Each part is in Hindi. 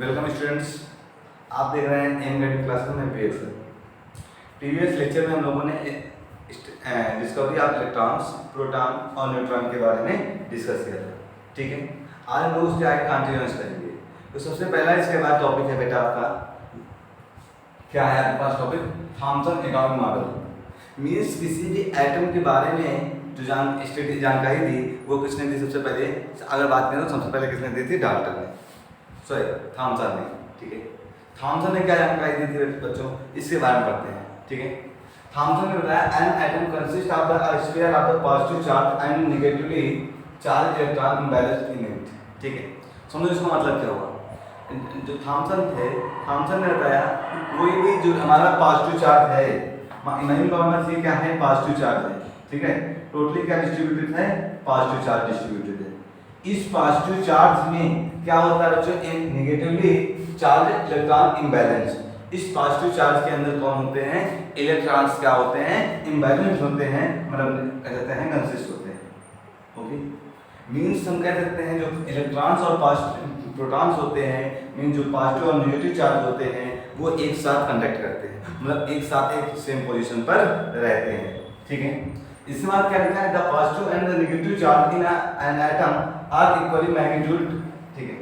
Welcome students. आप देख रहे हैं एम गाइड क्लास में पीएस। प्रीवियस लेक्चर में हम लोगों ने डिस्कवरी ऑफ इलेक्ट्रॉन्स, प्रोटॉन और न्यूट्रॉन के बारे में डिस्कस किया था। ठीक है, आज हम लोग उसके आगे कंटिन्यूस करेंगे। तो सबसे पहला इसके बाद टॉपिक है बेटा आपका क्या है? आपके पास topic Thomson atomic model. Means किसी भी एटम के बारे में जो जानकारी दी वो किसने दी? सबसे पहले अगर बात करें तो सबसे पहले किसने दी थी? डाल्टन ने, सॉरी थॉम्सन ने। ठीक है, थॉम्सन ने क्या जानकारी दी थी बच्चों? इसके बारे में पढ़ते हैं। ठीक है, थॉम्सन ने बताया an atom consist of the sphere of the positive charge and negatively charge electron imbalance in it. ठीक है, समझो इसका मतलब क्या हुआ। जो थॉम्सन थे, थॉम्सन ने बताया कोई भी जो हमारा पॉजिटिव चार्ज है, इमेजिन करो ये क्या है? पॉजिटिव चार्ज है। ठीक है, टोटली क्या डिस्ट्रीब्यूटेड है? पॉजिटिव चार्ज डिस्ट्रीब्यूटेड है। इस पॉजिटिव चार्ज में क्या होता है बच्चों? Negatively charge electron imbalance. इस पॉजिटिव चार्ज के अंदर कौन होते हैं? इलेक्ट्रॉन्स क्या होते हैं? इम्बैलेंस होते हैं, मतलब कह सकते हैं कंसिस्ट होते हैं। ओके, मीन्स हम कह सकते हैं जो इलेक्ट्रॉन्स और प्रोटॉन्स होते हैं, मीन्स जो पॉजिटिव और नेगेटिव चार्ज होते हैं वो एक साथ कंडक्ट करते हैं, मतलब एक साथ एक सेम पोजीशन पर रहते हैं। ठीक है, इसके बाद क्या लिखा है? The positive and the negative charge in an atom are equally magnitude. ठीक है,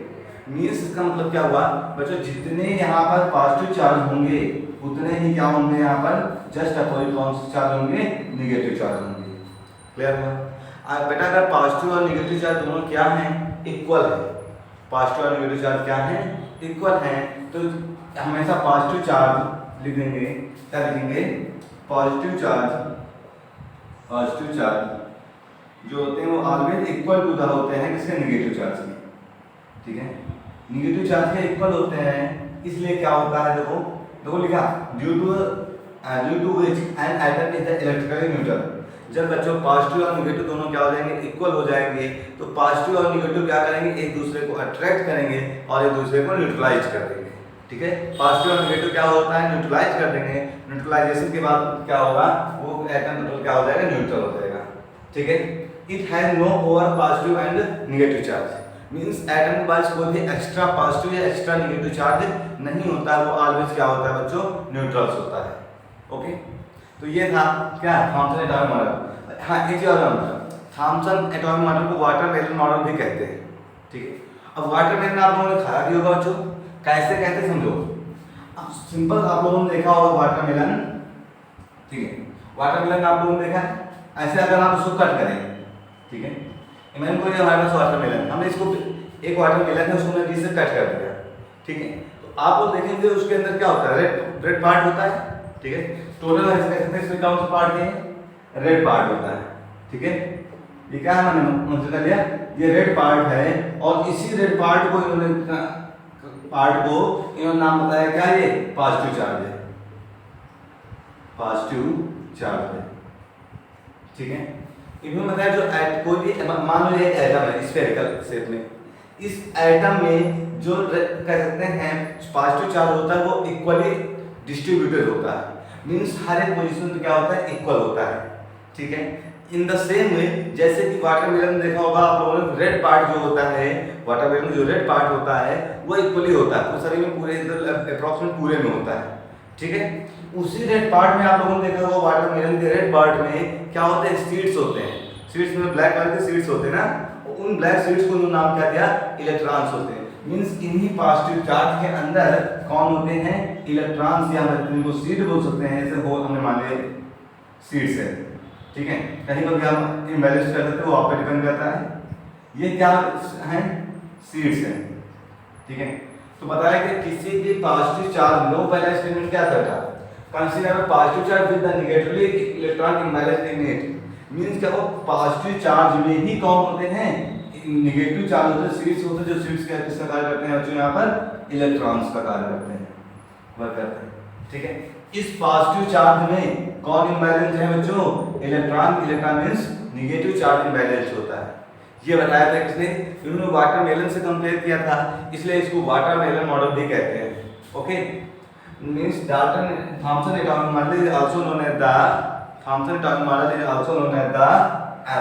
मीन्स इसका मतलब क्या हुआ बच्चों? जितने यहाँ पर पॉजिटिव चार्ज होंगे उतने ही क्या होंगे यहाँ पर? जस्ट अपोजिट कौन से चार्ज होंगे? नेगेटिव चार्ज होंगे। क्लियर हुआ? बेटा अगर पॉजिटिव और नेगेटिव चार्ज दोनों क्या हैं? इक्वल है। पॉजिटिव और नेगेटिव चार्ज क्या है? इक्वल है। तो हमेशा पॉजिटिव चार्ज लिख देंगे। क्या लिखेंगे? पॉजिटिव चार्ज जो होते हैं वो ऑलवेज इक्वल टू द होते हैं किसके? नेगेटिव चार्ज के। ठीक है, नेगेटिव चार्ज के इक्वल होते हैं, इसलिए क्या होता है? देखो लिखा due to which an atom is electrically neutral. जब बच्चों पॉजिटिव और नेगेटिव दोनों क्या हो जाएंगे? इक्वल हो जाएंगे, तो पॉजिटिव और नेगेटिव क्या करेंगे? एक दूसरे को अट्रैक्ट करेंगे और एक दूसरे को न्यूट्रलाइज कर देंगे। ठीक है, पॉजिटिव और नेगेटिव क्या होता है? न्यूट्रलाइज कर देंगे। न्यूट्रलाइजेशन के बाद क्या होगा? वो एटम टोटल क्या हो जाएगा? न्यूट्रल हो जाएगा। ठीक है, it has no over positive and negative charge. Means atom के पास कोई भी एक्स्ट्रा पॉजिटिव या एक्स्ट्रा नेगेटिव चार्ज नहीं होता है, वो ऑलवेज क्या होता है बच्चों? न्यूट्रल्स होता है। ओके, तो ये था क्या? Thomson atomic model. हाँ, एक चीज और थॉम्सन एटॉमिक मॉडल को वाटरमेलन मॉडल भी कहते हैं। ठीक है, अब वाटरमेलन आप लोगों ने खाया भी होगा बच्चों। कैसे कहते समझो। अब सिंपल आप लोगों ने देखा होगा वाटरमेलन। ठीक है, वाटरमेलन आप लोगों ने देखा है। ऐसे अगर आप उसको कट करें, ठीक है, इमेजिन कोई हमारे पास वाटरमेलन, हमने इसको एक वाटरमेलन है उसको हमने बीच से कट कर दिया। ठीक है, तो आप लोग देखेंगे उसके अंदर क्या होता है? रेड पार्ट होता है। ठीक है, टोटल इसमें कौन सा पार्ट है? रेड पार्ट होता है। ठीक है, ये क्या है? मैंने मुझे कर लिया, ये रेड पार्ट है और इसी रेड पार्ट को इन्होंने नाम बताया क्या? ये पॉजिटिव चार्ज है। पॉजिटिव चार्ज है। ठीक है, इन्होंने बताया जो कोई भी मान लो ये एटम है स्फेरिकल शेप में, इस एटम में जो कह सकते हैं पॉजिटिव चार्ज होता है वो इक्वली डिस्ट्रीब्यूटेड होता है। मीन्स हर एक पोजीशन पे क्या होता है? इक्वल होता है। ठीक है, इन द सेम वे जैसे कि वाटरमेलन देखा होगा आप लोगों ने, रेड पार्ट जो होता है, वाटरमेलन जो रेड पार्ट होता है वो इक्वली होता है, वो शरीर में पूरे अप्रॉक्सीमेट पूरे में होता है। ठीक है, उसी रेड पार्ट में आप लोगों ने देखा होगा वाटरमेलन के रेड पार्ट में क्या होते हैं? सीड्स होते हैं। सीड्स में ब्लैक कलर के सीड्स होते हैं ना, उन ब्लैक सीड्स को नाम क्या दिया? इलेक्ट्रॉन्स होते हैं। मीन्स इन्हीं पॉजिटिव चार्ज के अंदर कौन होते हैं? इलेक्ट्रॉन्स, या इनको सीड बोल सकते हैं। जैसे होल हमने मान लिया सीड्स है। ठीक है, कहीं पर भी हम इम्बैलेंस कर सकते हैं, वो आप पे डिपेंड करता है। ये क्या है? सीड्स हैं। ठीक है, तो बताया कि किसी भी पॉजिटिव चार्ज लो, पहला स्टेटमेंट क्या था? Consider positive charge with the negatively electron imbalance in it. Means क्या? वो पॉजिटिव चार्ज में ही कौन होते हैं? नेगेटिव चार्ज होते हैं, सीड्स होते हैं, जो सीड्स का किसका कार्य करते हैं बच्चों? यहाँ पर इलेक्ट्रॉन्स का कार्य करते हैं, वर्क करते हैं। ठीक है, इस पॉजिटिव चार्ज में कौन इम्बैलेंस है बच्चों? Electron means negative charge imbalance होता है। ये बताया था किसने? इन्होंने वाटरमेलन से कंपेयर किया था, इसलिए इसको वाटरमेलन मॉडल भी कहते हैं। Okay, means Thomson atomic model is also known as the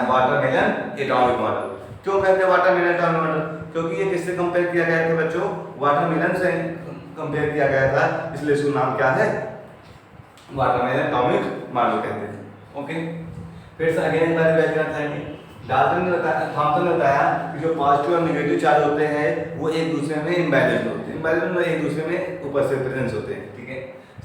watermelon atomic model. क्यों कहते हैं वाटरमेलन टर्मिनल? क्योंकि ये किससे कंपेयर किया गया था बच्चों? वाटरमेलन से कंपेयर किया गया था, इसलिए इसका नाम क्या है? वाटरमेलन एटॉमिक मॉडल कहते हैं। ओके, फिर से अगेन बारी बारी डाल्टन ने बताया, थॉमसन ने बताया कि जो पॉजिटिव और नेगेटिव चार्ज होते हैं वो एक दूसरे में इम्बैलेंस्ड होते हैं, इम्बैलेंस्ड में एक दूसरे में ऊपर से प्रेजेंस होते हैं। ठीक है,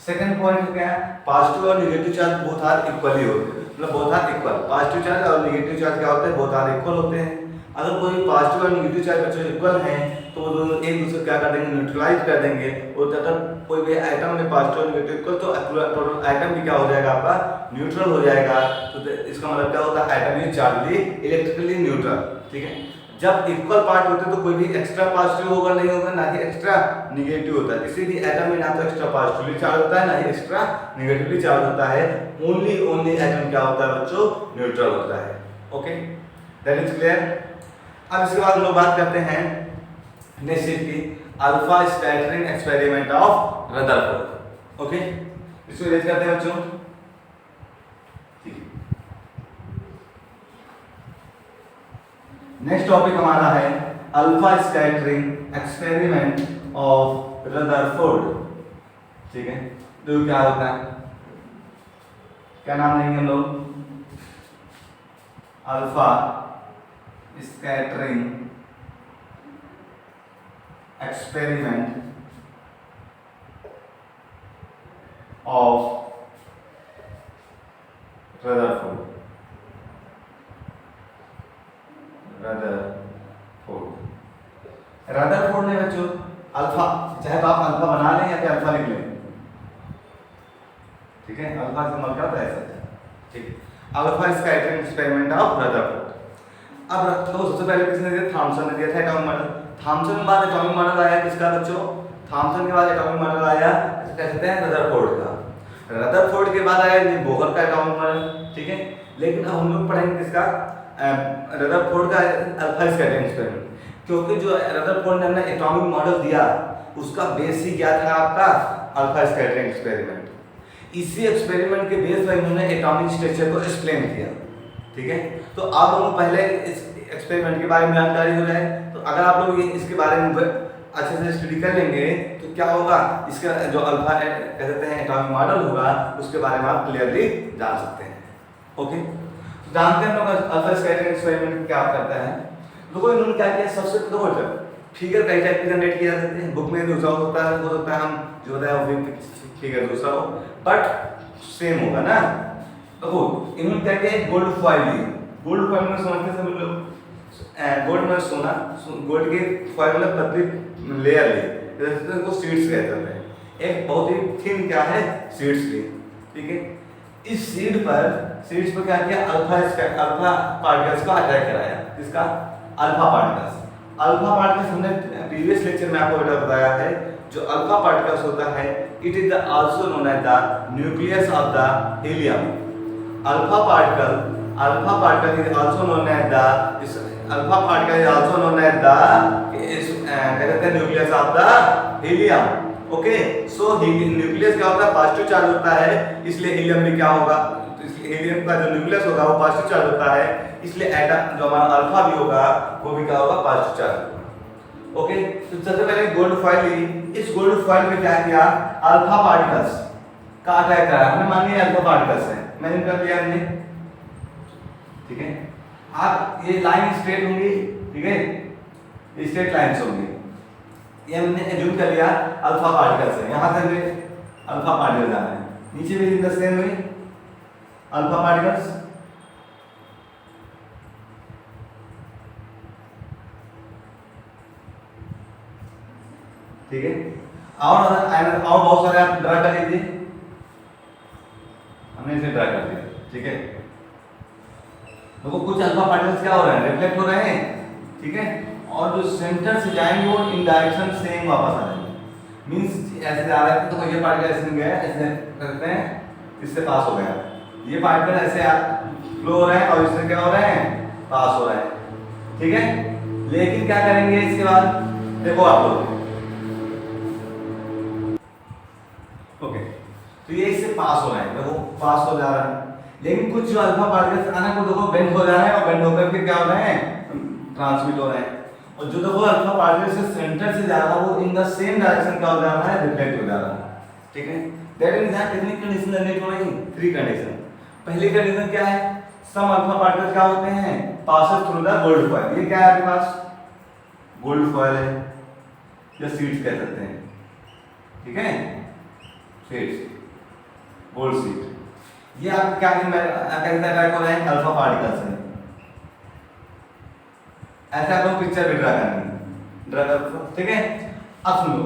सेकंड पॉइंट क्या है? पॉजिटिव और negative charge both are equally होते हैं, मतलब बोथ आर इक्वल। पॉजिटिव चार्ज और नेगेटिव चार्ज क्या होते हैं? बोथ आर इक्वल होते हैं। अगर कोई पॉजिटिव और नेगेटिव चार्ज बच्चों इक्वल हैं तो वो दोनों एक दूसरे क्या कर देंगे? न्यूट्रलाइज कर देंगे। और अगर कोई भी आइटम में पॉजिटिव और नेगेटिव इक्वल तो टोटल आइटम भी क्या हो जाएगा? आपका न्यूट्रल हो जाएगा। तो इसका मतलब क्या होता है? Atom is chargely electrically neutral. ठीक है, जब इक्वल पार्ट होते हैं तो कोई भी एक्स्ट्रा पॉजिटिव होगा नहीं होगा, ना ही एक्स्ट्रा नेगेटिव होता है। किसी भी एटम में ना तो एक्स्ट्रा पॉजिटिवली चार्ज होता है ना ही एक्स्ट्रा नेगेटिवली चार्ज होता है। ओनली एटम क्या होता है बच्चों? न्यूट्रल होता है। Okay, that is clear. अब इसके बाद हम लोग बात करते हैं नेक्स्ट चीज की, alpha scattering experiment of Rutherford. Okay, इसको रेज करते हैं बच्चों। ठीक है, नेक्स्ट टॉपिक हमारा है alpha scattering experiment of Rutherford. ठीक है, तो क्या होता है? क्या नाम लेंगे हम लोग? Alpha scattering experiment of Rutherford. Rutherford ने बच्चों अल्फा, चाहे तो आप अल्फा बना लें या फिर अल्फा लिख लें। ठीक है, अल्फा से मतलब क्या होता है? ऐसा। ठीक है, alpha scattering experiment of Rutherford. अब तो सबसे पहले किसने दिया? थॉमसन ने दिया था एटॉमिक मॉडल। थॉमसन के बाद एटॉमिक मॉडल आया किसका बच्चों? थॉमसन के बाद एटॉमिक मॉडल आया कहते हैं रदरफोर्ड का। रदरफोर्ड के बाद आया बोहर का एटॉमिक मॉडल। ठीक है, लेकिन अब हम लोग पढ़ेंगे किसका? रदरफोर्ड का अल्फा स्कैटरिंग एक्सपेरिमेंट। क्योंकि जो रदरफोर्ड ने अपना एटॉमिक मॉडल दिया उसका बेस ही क्या था? आपका अल्फा स्कैटरिंग एक्सपेरिमेंट। इसी एक्सपेरिमेंट के बेस पर इन्होंने एटॉमिक स्ट्रक्चर को एक्सप्लेन किया। ठीक है, तो आप लोगों को पहले इस एक्सपेरिमेंट के बारे में जानकारी हो जाए, तो अगर आप लोग इसके बारे में अच्छे से स्टडी कर लेंगे तो क्या होगा? इसका जो अल्फा कहते हैं एटॉमिक मॉडल होगा उसके बारे में आप क्लियरली जान सकते हैं। ओके, तो जानते हैं लोग अल्फा स्कैटरिंग एक्सपेरिमेंट क्या करता है। लोगों इन्होंने क्या किया? सबसे दो फिगर कई टाइप के जनरेट किया जाते हैं। बुक में दूसरा होता है, हो सकता है हम जो बताया वो फिगर दूसरा हो, बट सेम होगा ना। तो इन्होंने क्या किया? गोल्ड फॉइल ली। गोल्ड फॉइल में समझते सब लोग, गोल्ड में सोना, गोल्ड के फॉइल में पतली लेयर ली, जैसे को सीड्स कहते हैं। एक बहुत ही थिन क्या है? सीड्स ली। ठीक है, इस सीड्स पर क्या किया? अल्फा पार्टिकल्स का अटैक कराया। किसका? Alpha particles. अल्फा पार्टिकल्स हमने प्रीवियस लेक्चर में आपको बताया है। जो अल्फा पार्टिकल्स होता है it is also known as the nucleus of the helium. Alpha particle is also known as the कहते हैं nucleus of the helium. Okay, so nucleus क्या होता है? पॉजिटिव चार्ज होता है, इसलिए हीलियम भी क्या होगा? हीलियम का जो न्यूक्लियस होगा वो पॉजिटिव चार्ज होता है, इसलिए एटम जो हमारा अल्फा भी होगा वो भी क्या होगा? पॉजिटिव चार्ज होगा। ओके, तो सबसे पहले गोल्ड फॉइल ली। इस गोल्ड फॉइल में क्या किया? अल्फा पार्टिकल्स का अटैक कराया। हमने मान लिया अल्फा पार्टिकल्स है, मैंने कर दिया हमने। ठीक है, आप ये लाइन स्ट्रेट होंगी। ठीक है, ये स्ट्रेट लाइंस होंगी। ये हमने एज्यूम कर लिया अल्फा पार्टिकल्स है। यहां से हमें अल्फा पार्टिकल जाना है, नीचे भी in the same way alpha particles. ठीक है, और बहुत सारे आप ड्रा कर लीजिए। हमने इसे ड्रा कर दिया। ठीक है, देखो कुछ अल्फा पार्टिकल्स क्या हो रहे हैं? रिफ्लेक्ट हो रहे हैं। ठीक है, और जो सेंटर से जाएंगे वो इन डायरेक्शन सेम वापस आ जाएंगे। मींस ऐसे जा रहा है तो ये पार्टिकल ऐसे गया, ऐसे करते हैं, इससे पास हो गया। ये पार्टिकल ऐसे फ्लो हो रहे हैं और इससे क्या हो रहे हैं? पास हो रहे हैं। ठीक है, लेकिन क्या करेंगे इसके बाद? देखो आप लोग, ओके, तो ये इससे पास हो रहे हैं, देखो पास हो जा रहा है। लेकिन कुछ जो अल्फा पार्टिकल्स आना को देखो बेंड हो जा रहे हैं और बेंड होकर के क्या हो रहे हैं? ट्रांसमिट हो रहे हैं, और जो तो वो अल्फा पार्टिकल से सेंटर से जा रहा है वो इन द सेम डायरेक्शन क्या हो जा रहा है, रिफ्लेक्ट हो जा रहा है। ठीक है, दैट मींस यहां कितनी कंडीशन जनरेट हो रही है, 3 कंडीशन। पहली कंडीशन क्या है, सम अल्फा पार्टिकल क्या होते हैं, passes through the gold foil. ये क्या है आपके पास, गोल्ड फॉयल है या सीड्स कह सकते हैं। ठीक है, सीड्स, गोल्ड सीड, ये आप क्या अटैक हो रहे हैं, अल्फा पार्टिकल्स हैं। ऐसा आपको पिक्चर भी ड्रा करनी है, ड्रा करो। ठीक है, अब सुनो,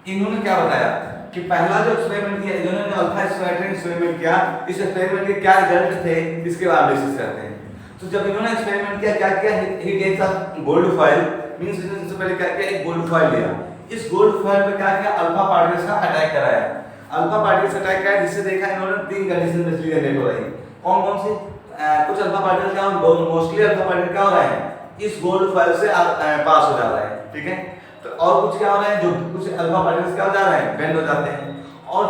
इन्होंने क्या बताया कि पहला जो एक्सपेरिमेंट किया, इन्होंने अल्फा एक्सपेरिमेंट किया, इस एक्सपेरिमेंट के क्या रिजल्ट थे इसके बारे में डिस्कस करते हैं। तो जब इन्होंने एक्सपेरिमेंट किया, क्या किया, he takes a gold foil, means इन्होंने सबसे पहले क्या किया, एक गोल्ड फॉयल लिया, इस गोल्ड फॉयल पे क्या किया, अल्फा पार्टिकल्स का अटैक कराया, अल्फा पार्टिकल्स अटैक कराया, जिससे देखा इन्होंने 3 कंडीशन बेसिकली जनरेट हो रही है। कौन कौन सी, कुछ अल्फा पार्टिकल क्या, मोस्टली अल्फा पार्टिकल क्या हो रहा है, इस गोल्ड फॉयल से पास हो जा रहा है। ठीक है, तो और कुछ क्या हो रहा है, जो कुछ अल्फा पार्टिकल्स क्या हो जा रहा है, बेंड हो जाते हैं, और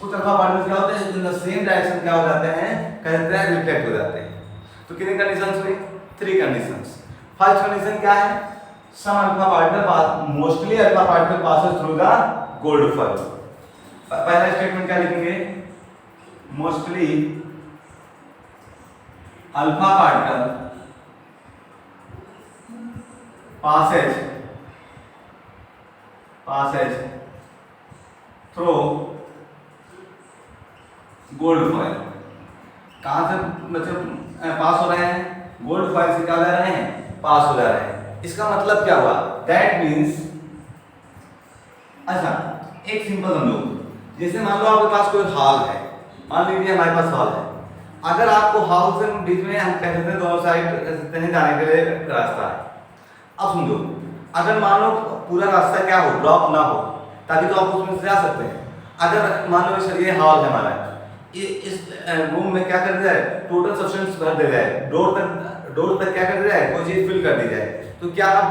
कुछ अल्फा पार्टिकल्स क्या होते हैं, इन द सेम डायरेक्शन क्या हो जाते हैं, कहते हैं रिफ्लेक्ट हो जाते हैं। तो कितनी कंडीशंस हुई, 3 कंडीशंस। फर्स्ट कंडीशन क्या है, some alpha particle, mostly alpha particle passes through the gold foil. पहला स्टेटमेंट क्या लिखेंगे, mostly alpha particle passage through gold foil. कहां से मतलब पास हो रहे हैं, गोल्ड फॉयल से क्या जा रहे हैं, पास हो जा रहे हैं। इसका मतलब क्या हुआ, दैट मींस, अच्छा एक सिंपल समझो, जैसे मान लो आपके पास कोई हॉल है, मान लीजिए हमारे पास हॉल है, अगर आपको हॉल से बीच में हम कह सकते हैं दोनों साइड कह सकते हैं जाने के लिए रास्ता है। अब समझो, अगर मान लो पूरा रास्ता क्या हो, ब्लॉक ना हो, ताकि तो आप उसमें से जा सकते हैं। अगर मान लो ये हॉल है हमारा, ये इस रूम में क्या कर दिया जाए, टोटल सब्सटेंस भर दिया जाए, डोर तक क्या कर दिया जाए, कोई चीज फिल कर दी जाए, तो क्या आप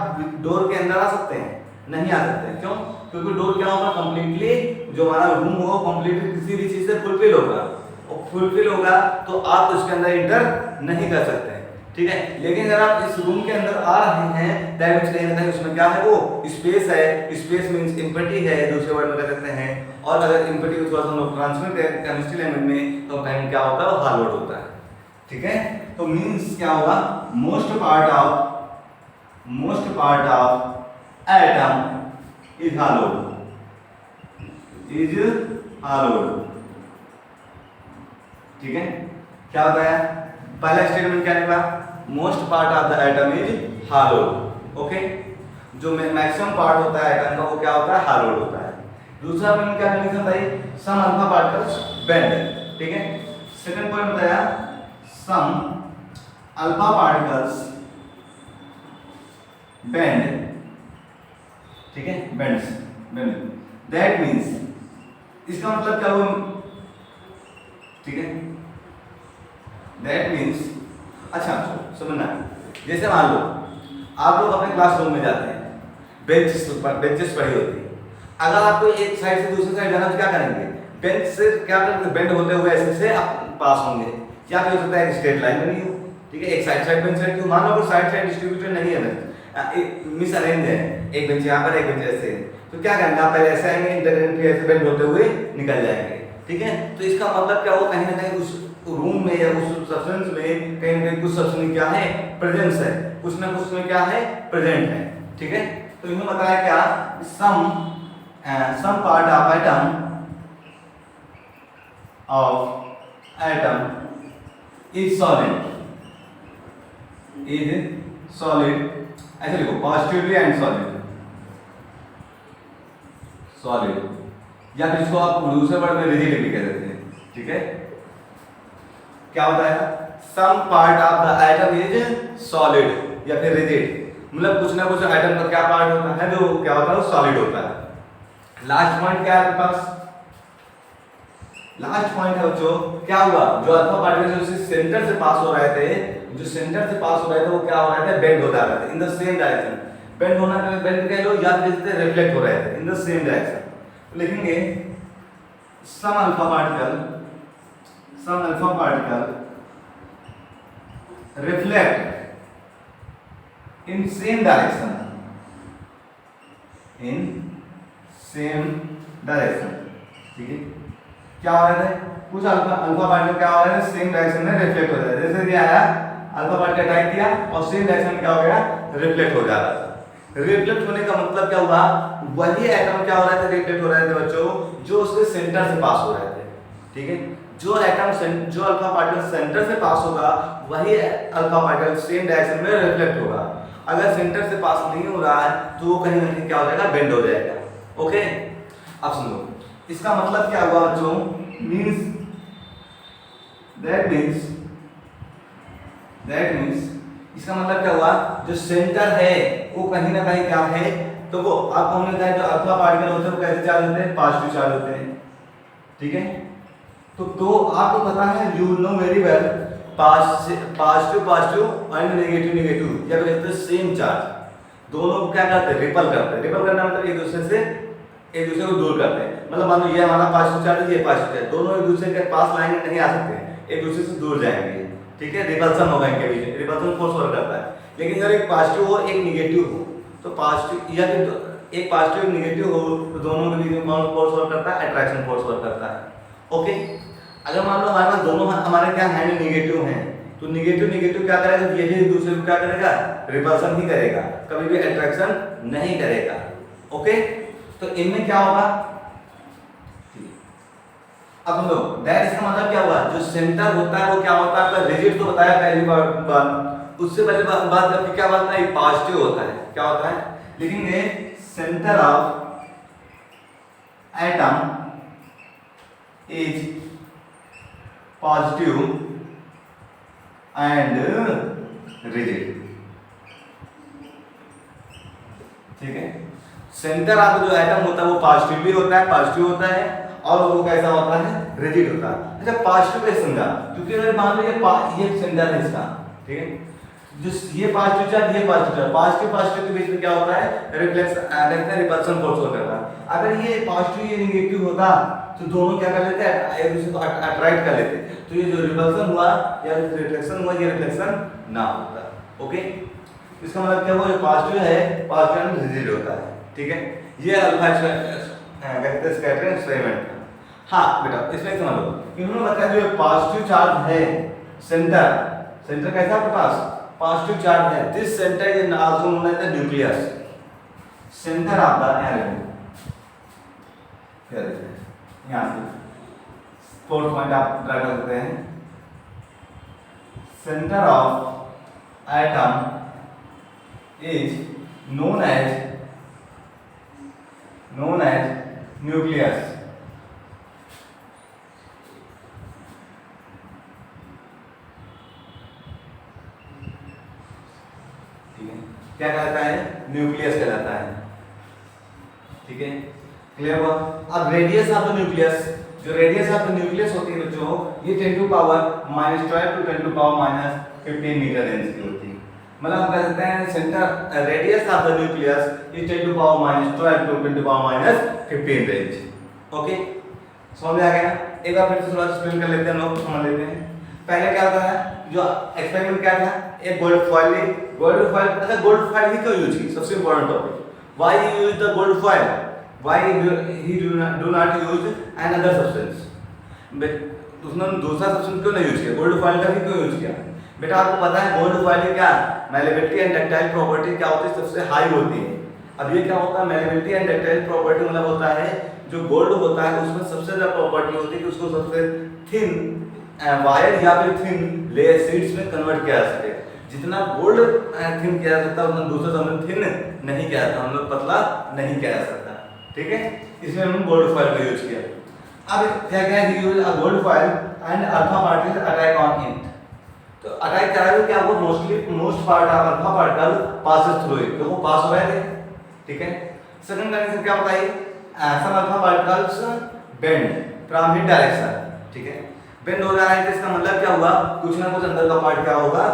डोर के अंदर आ सकते हैं, नहीं आ सकते। क्यों, क्योंकि डोर क्या होगा, कंप्लीटली जो हमारा रूम होगा कंप्लीटली किसी भी चीज से फुलफिल होगा, और फुलफिल होगा तो आप उसके अंदर इंटर नहीं कर सकते। ठीक है, लेकिन अगर आप इस रूम के अंदर आ रहे हैं, दैट मींस कहीं ना कहीं उसमें क्या है, वो स्पेस है, स्पेस मींस एम्प्टी है, दूसरे वर्ड में कह सकते हैं। और अगर एम्प्टी को थोड़ा सा हम लोग ट्रांसफर करें केमिस्ट्री लैंग्वेज में, तो कहीं क्या होता है, हालोड होता है। ठीक है, तो मींस क्या होगा, most part of atom is hollowed, ठीक है, क्या होता है, पहला स्टेटमेंट क्या निकला, most part of the atom is hollowed. Okay, जो मैक्सिमम पार्ट होता है एटम का वो क्या होता है, हालोड होता है। दूसरा पॉइंट क्या कंडीशन बताई, सम अल्फा पार्टिकल्स बेंड। ठीक है, सेकंड पॉइंट बताया, सम अल्फा पार्टिकल्स बेंड। ठीक है, बेंड, दैट मींस, इसका मतलब क्या हुआ, ठीक है, दैट मीन्स, अच्छा समझना, जैसे मान लो आप लोग अपने क्लासरूम में जाते हैं, बेंचेस पड़ी होती है, अगर आपको एक साइड से दूसरी साइड जाना तो क्या करेंगे, बेंच से क्या करेंगे, बेंड होते हुए ऐसे से आप पास होंगे, क्या भी हो सकता है, एक स्ट्रेट लाइन बनी हो। ठीक है, एक साइड बेंच है, मान लो साइड डिस्ट्रीब्यूटेड नहीं है, मिस अरेंज है, एक बेंच यहाँ पर, एक बेंच ऐसे है, तो क्या करेंगे, आप पहले ऐसे आएंगे, फिर ऐसे बेंड होते हुए निकल जाएंगे। ठीक है, तो इसका मतलब क्या हो, कहीं ना कहीं उस रूम में या उस सब्सटेंस में कहीं ना कहीं कुछ सब्सटेंस क्या है, प्रेजेंस है, कुछ ना कुछ में क्या है, प्रेजेंट है। ठीक है, तो इन्होंने बताया क्या, some part of atom is solid, ऐसे लिखो, पॉजिटिवली एंड सॉलिड, या फिर इसको आप दूसरे वर्ड में रिजिड भी कह देते हैं। ठीक है, क्या होता है, some part of the atom is solid या फिर रिजिड, मतलब कुछ ना कुछ एटम का क्या पार्ट होता है जो क्या होता है, वो सॉलिड होता है। लास्ट पॉइंट क्या है आपके पास, लास्ट पॉइंट है बच्चों, क्या हुआ, जो अल्फा पार्टिकल जो सेंटर से पास हो रहे थे, वो क्या हो रहे थे, बेंड हो जा रहे थे in the same direction. Bend होना के बेंड कह लो, या फिर रिफ्लेक्ट हो रहे थे इन द सेम डायरेक्शन। लिखेंगे some alpha particle reflect in same direction, in same direction, ठीक है। क्या हो रहा है, कुछ अल्फा पार्टिकल क्या हो रहा है, सेम डायरेक्शन में रिफ्लेक्ट हो रहा है। जैसे कि आया अल्फा पार्टिकल अटैक किया और सेम डायरेक्शन में क्या हो गया, रिफ्लेक्ट हो जा रहा था। रिफ्लेक्ट होने का मतलब क्या हुआ, वही एटम क्या हो रहा था, रिफ्लेक्ट हो रहे थे बच्चों, जो उसके सेंटर से पास हो रहे थे, ठीक है। जो एटम जो अल्फा पार्टिकल सेंटर से पास होगा वही अल्फा पार्टिकल सेम डायरेक्शन में रिफ्लेक्ट होगा। अगर सेंटर से पास नहीं हो रहा है तो वो कहीं ना कहीं क्या हो जाएगा, बेंड हो जाएगा। ओके, अब सुनो, इसका मतलब क्या हुआ बच्चों, दैट मीन्स इसका मतलब क्या हुआ, जो सेंटर है वो कहीं ना कहीं क्या है, तो वो आपको हमने कहा जो अल्फा पार्टिकल होते हैं वो कैसे चार्ज होते हैं, पॉजिटिव चार्ज होते हैं, ठीक है। तो आपको पता है, you know very well, positive and negative या फिर सेम चार्ज दोनों को क्या करते हैं, रिपल करते हैं। रिपल करना मतलब एक दूसरे को दूर करते हैं। मतलब मान लो ये हमारा पॉजिटिव चार्ज है, ये पॉजिटिव है, दोनों एक दूसरे के पास लाएंगे, नहीं आ सकते, एक दूसरे से दूर जाएंगे, ठीक है। रिपल्सन होगा इनके बीच में, रिपल्सन फोर्स वर्क करता है। लेकिन अगर एक पॉजिटिव हो एक निगेटिव हो, तो पॉजिटिव या फिर एक पॉजिटिव एक निगेटिव हो, तो दोनों के बीच में कौन फोर्स वर्क करता है, अट्रैक्शन फोर्स वर्क करता है। ओके, अगर मान लो हमारे पास दोनों हमारे क्या है, निगेटिव हैं, तो निगेटिव क्या करेगा, ये भी एक दूसरे को क्या करेगा, रिपल्सन ही करेगा, कभी भी अट्रैक्शन नहीं करेगा। ओके, तो इनमें क्या होगा, अब हम लोग दैट इसका मतलब क्या हुआ, जो सेंटर होता है वो क्या होता है, आपका रिजिड तो बताया पहली बार, उससे पहले बात करके क्या बात है, पॉजिटिव होता है, क्या होता है, लेकिन ये centre of atom is positive and rigid, ठीक है। सेंटर ऑफ जो एटम होता है वो पॉजिटिव भी होता है, और वो कैसा होता है, रिजिड होता है। अच्छा, पॉजिटिव कैसे समझा, क्योंकि अगर मान लो ये सेंटर है इसका, ठीक है, जो ये पॉजिटिव चार्ज, ये पॉजिटिव के बीच में क्या होता है, रिपल्सन फोर्स होता है। अगर ये पॉजिटिव ये निगेटिव होता तो दोनों क्या कर लेते हैं, एक दूसरे को अट्रैक्ट कर लेते, तो ये जो रिपल्सन हुआ या रिफ्लेक्शन हुआ, ये रिफ्लेक्शन ना होता। ओके, इसका मतलब क्या हुआ, जो पॉजिटिव है पॉजिटिव रिजिड होता है, ठीक है। ये अल्फा स्कैटरिंग एक्सपेरिमेंट। हाँ बेटा, इसमें समझ लो, इन्होंने बताया जो पॉजिटिव चार्ज है, सेंटर कैसा है आपके पास, पॉजिटिव चार्ज है, this centre is also known as the nucleus, centre of the atom. यहाँ से फोर्थ पॉइंट आप ड्रा कर सकते हैं, centre of atom is known as nucleus, ठीक है, क्या कहलाता है, न्यूक्लियस कहलाता है, ठीक है, क्लियर हुआ। अब रेडियस ऑफ द न्यूक्लियस, जो रेडियस ऑफ द न्यूक्लियस होती है बच्चों, ये 10 to power -12 to 10 to power -15 metre range की होती है। मतलब हम कह सकते हैं centre radius of the nucleus is 10 to power -12 to 10 to power -15 range. Okay, समझ में आ गया। एक बार फिर से थोड़ा एक्सप्लेन कर लेते हैं, लोग समझ लेते हैं। पहले क्या होता है, जो एक्सपेरिमेंट क्या था, एक गोल्ड फॉइल, अच्छा गोल्ड फॉइल ही क्यों यूज की, सबसे important topic, why you use the gold foil, why he do not use N other substance, उसने दूसरा सब्सटेंस क्यों नहीं यूज किया, गोल्ड फॉइल का भी क्यों यूज किया। बेटा आपको पता है गोल्ड फॉइल की क्या मैलेबिलिटी एंड डक्टाइल प्रॉपर्टी क्या होती है, सबसे हाई होती है। अब ये क्या होता है, मैलेबिलिटी एंड डक्टाइल प्रॉपर्टी मतलब होता है जो गोल्ड होता है उसमें सबसे ज्यादा प्रॉपर्टी होती है कि उसको सबसे थिन वायर या फिर थिन लेयर शीट्स में कन्वर्ट किया जा सके। जितना गोल्ड थिन किया जा सकता है उतना दूसरा सामान थिन नहीं किया जाता, हम लोग पतला नहीं किया जा सकता, ठीक है। इसमें हमने गोल्ड फॉइल का यूज किया। अब क्या क्या है, use a gold foil and alpha particle attack on it, तो अटैक करा तो क्या वो most part of alpha particle passes through it, तो वो पास हो रहे थे, ठीक है। सेकंड कंडीशन क्या बताई, some alpha particles bend from hit direction, ठीक है, बेंड हो रहा है, तो इसका मतलब क्या हुआ, कुछ ना कुछ अंदर का पार्ट क्या होगा,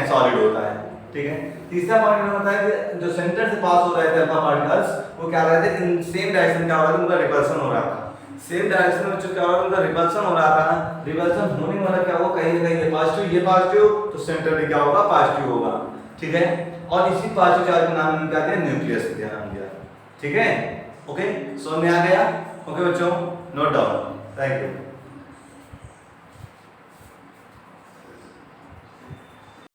सॉलिड होता है, ठीक है। तीसरा पॉइंट होता है कि जो सेंटर से पास हो रहे थे अल्फा पार्टिकल्स वो क्या रहे थे, इन सेम डायरेक्शन क्या हो रहा था, उनका रिपल्सन हो रहा था, सेम डायरेक्शन में क्या हो रहा था, उनका रिपल्सन हो रहा था। रिपल्सन होने वाला क्या होगा, कहीं ना कहीं ये पॉजिटिव तो सेंटर में क्या होगा, पॉजिटिव होगा, ठीक है। और इसी पांचों चार्ज का नाम क्या दिया, न्यूक्लियस दिया नाम दिया। ठीक है, ओके, समझ में आ गया? ओके बच्चों, नोट डाउन। Thank you.